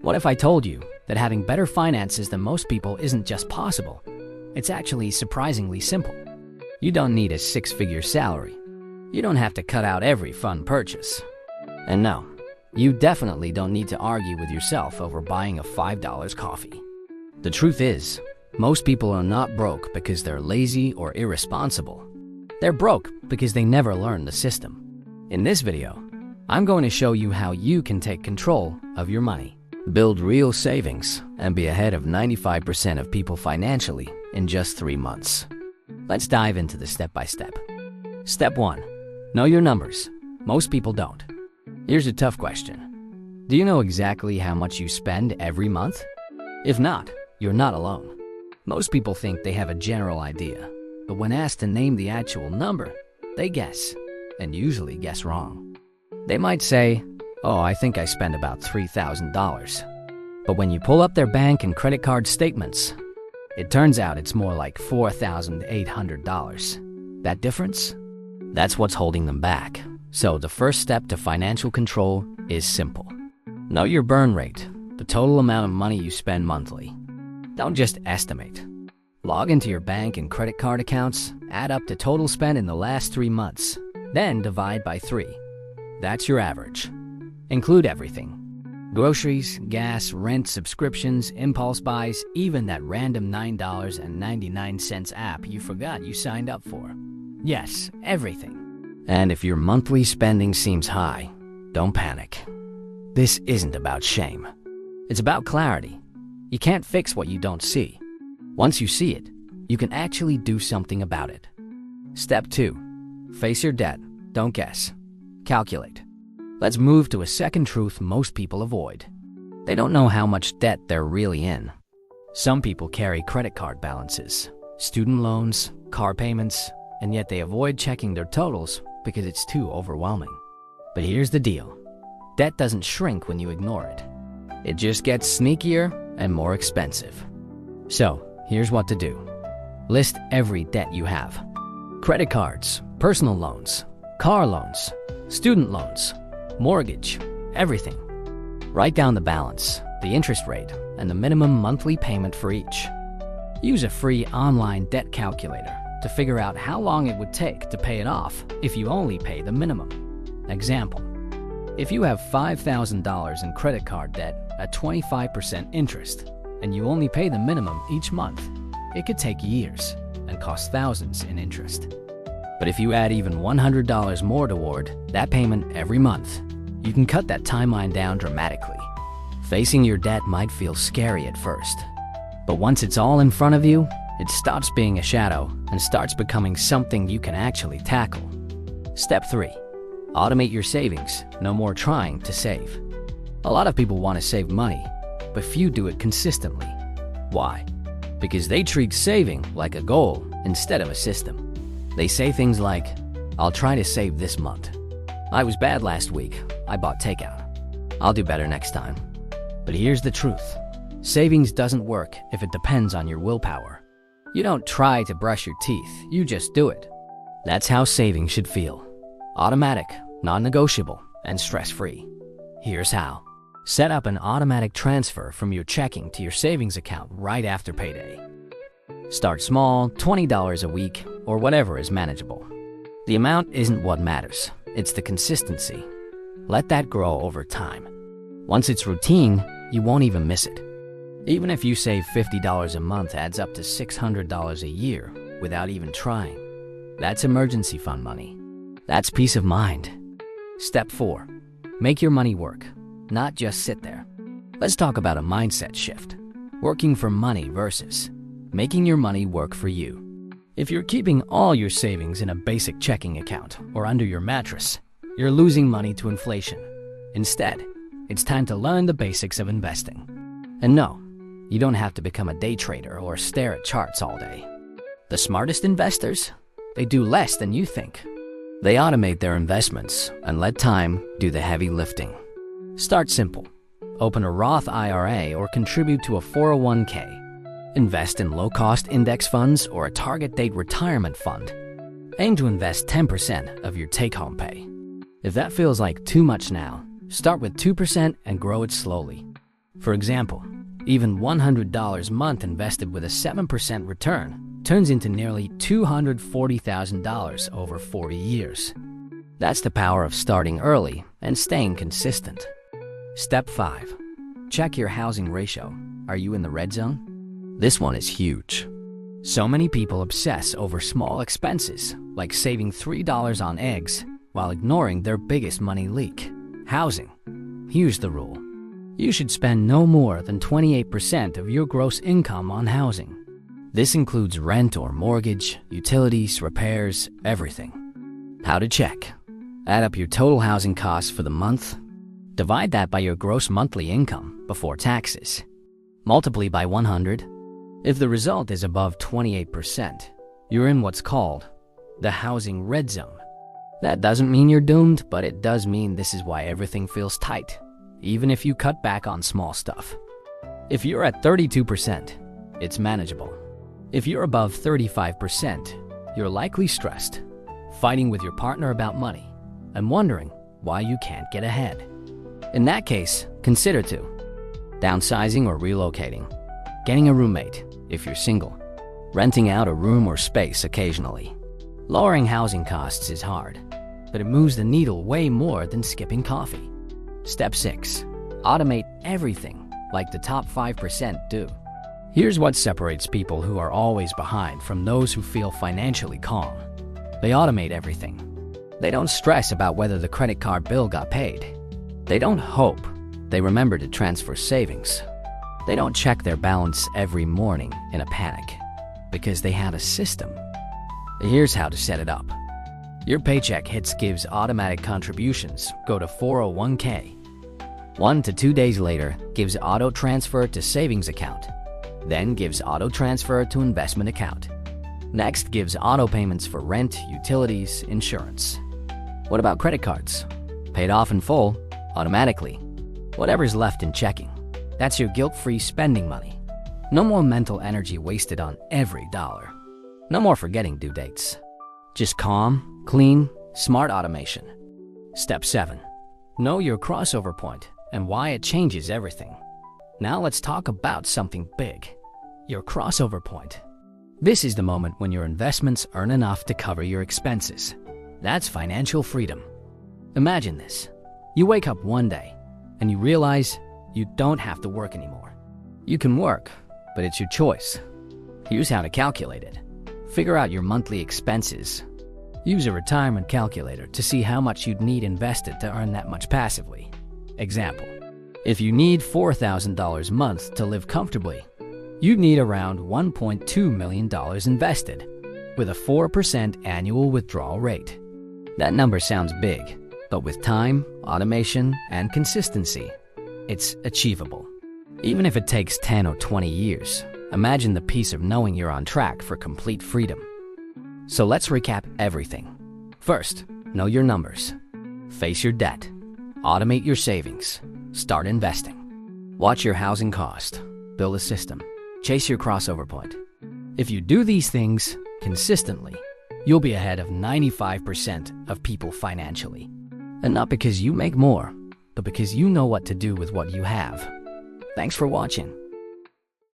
What if I told you that having better finances than most people isn't just possible? It's actually surprisingly simple. You don't need a six-figure salary. You don't have to cut out every fun purchase. And no, you definitely don't need to argue with yourself over buying a $5 coffee. The truth is, most people are not broke because they're lazy or irresponsible. They're broke because they never learned the system. In this video, I'm going to show you how you can take control of your money, build real savings, and be ahead of 95% of people financially in just 3 months. Let's dive into the step-by-step. Step 1. Know your numbers. Most people don't. Here's a tough question. Do you know exactly how much you spend every month? If not, you're not alone. Most people think they have a general idea, but when asked to name the actual number, they guess, and usually guess wrong. They might say, "Oh, I think I spend about $3,000. But when you pull up their bank and credit card statements, it turns out it's more like $4,800. That difference? That's what's holding them back. So the first step to financial control is simple. Know your burn rate, the total amount of money you spend monthly. Don't just estimate. Log into your bank and credit card accounts, add up the total spent in the last 3 months, then divide by 3. That's your average. Include everything. Groceries, gas, rent, subscriptions, impulse buys, even that random $9.99 app you forgot you signed up for. Yes, everything. And if your monthly spending seems high, don't panic. This isn't about shame. It's about clarity. You can't fix what you don't see. Once you see it, you can actually do something about it. Step 2. Face your debt. Don't guess. Calculate. Let's move to a second truth most people avoid. They don't know how much debt they're really in. Some people carry credit card balances, student loans, car payments, and yet they avoid checking their totals because it's too overwhelming. But here's the deal. Debt doesn't shrink when you ignore it. It just gets sneakier and more expensive. So, here's what to do. List every debt you have. Credit cards, personal loans, car loans, student loans, mortgage, everything. Write down the balance, the interest rate, and the minimum monthly payment for each. Use a free online debt calculator to figure out how long it would take to pay it off if you only pay the minimum. Example, if you have $5,000 in credit card debt at 25% interest, and you only pay the minimum each month, it could take years and cost thousands in interest. But if you add even $100 more toward that payment every month, you can cut that timeline down dramatically. Facing your debt might feel scary at first, but once it's all in front of you, it stops being a shadow and starts becoming something you can actually tackle. Step 3. Automate your savings. No more trying to save. A lot of people want to save money, but few do it consistently. Why? Because they treat saving like a goal instead of a system. They say things like, "I'll try to save this month. I was bad last week. I bought takeout. I'll do better next time." But here's the truth. Savings doesn't work if it depends on your willpower. You don't try to brush your teeth, you just do it. That's how saving should feel. Automatic, non-negotiable, and stress-free. Here's how. Set up an automatic transfer from your checking to your savings account right after payday. Start small, $20 a week, or whatever is manageable. The amount isn't what matters, it's the consistency. Let that grow over time. Once it's routine, you won't even miss it. Even if you save $50 a month adds up to $600 a year without even trying. That's emergency fund money. That's peace of mind. Step 4. Make your money work, not just sit there. Let's talk about a mindset shift. Working for money versus making your money work for you. If you're keeping all your savings in a basic checking account or under your mattress, you're losing money to inflation. Instead, it's time to learn the basics of investing. And no, you don't have to become a day trader or stare at charts all day. The smartest investors, they do less than you think. They automate their investments and let time do the heavy lifting. Start simple. Open a Roth IRA or contribute to a 401k. Invest in low-cost index funds or a target date retirement fund. Aim to invest 10% of your take-home pay. If that feels like too much now, start with 2% and grow it slowly. For example, even $100 a month invested with a 7% return turns into nearly $240,000 over 40 years. That's the power of starting early and staying consistent. Step 5. Check your housing ratio. Are you in the red zone? This one is huge. So many people obsess over small expenses, like saving $3 on eggs, while ignoring their biggest money leak: housing. Here's the rule. You should spend no more than 28% of your gross income on housing. This includes rent or mortgage, utilities, repairs, everything. How to check? Add up your total housing costs for the month. Divide that by your gross monthly income before taxes. Multiply by 100. If the result is above 28%, you're in what's called the housing red zone. That doesn't mean you're doomed, but it does mean this is why everything feels tight, even if you cut back on small stuff. If you're at 32%, it's manageable. If you're above 35%, you're likely stressed, fighting with your partner about money, and wondering why you can't get ahead. In that case, consider 2. Downsizing or relocating. Getting a roommate, if you're single. Renting out a room or space occasionally. Lowering housing costs is hard, but it moves the needle way more than skipping coffee. Step 6. Automate everything, like the top 5% do. Here's what separates people who are always behind from those who feel financially calm. They automate everything. They don't stress about whether the credit card bill got paid. They don't hope. They remember to transfer savings. They don't check their balance every morning in a panic, because they have a system. Here's how to set it up. Your paycheck hits gives automatic contributions go to 401k. 1 to 2 days later, gives auto transfer to savings account. Then gives auto transfer to investment account. Next gives auto payments for rent, utilities, insurance. What about credit cards? Paid off in full, automatically. Whatever's left in checking. That's your guilt-free spending money. No more mental energy wasted on every dollar. No more forgetting due dates. Just calm, clean, smart automation. Step 7. Know your crossover point and why it changes everything. Now let's talk about something big. Your crossover point. This is the moment when your investments earn enough to cover your expenses. That's financial freedom. Imagine this. You wake up one day and you realize you don't have to work anymore. You can work, but it's your choice. Here's how to calculate it. Figure out your monthly expenses. Use a retirement calculator to see how much you'd need invested to earn that much passively. Example, if you need $4,000 a month to live comfortably, you'd need around $1.2 million invested, with a 4% annual withdrawal rate. That number sounds big, but with time, automation, and consistency, it's achievable. Even if it takes 10 or 20 years, imagine the peace of knowing you're on track for complete freedom. So let's recap everything. First, know your numbers. Face your debt. Automate your savings. Start investing. Watch your housing cost. Build a system. Chase your crossover point. If you do these things consistently, you'll be ahead of 95% of people financially. And not because you make more, but because you know what to do with what you have. Thanks for watching.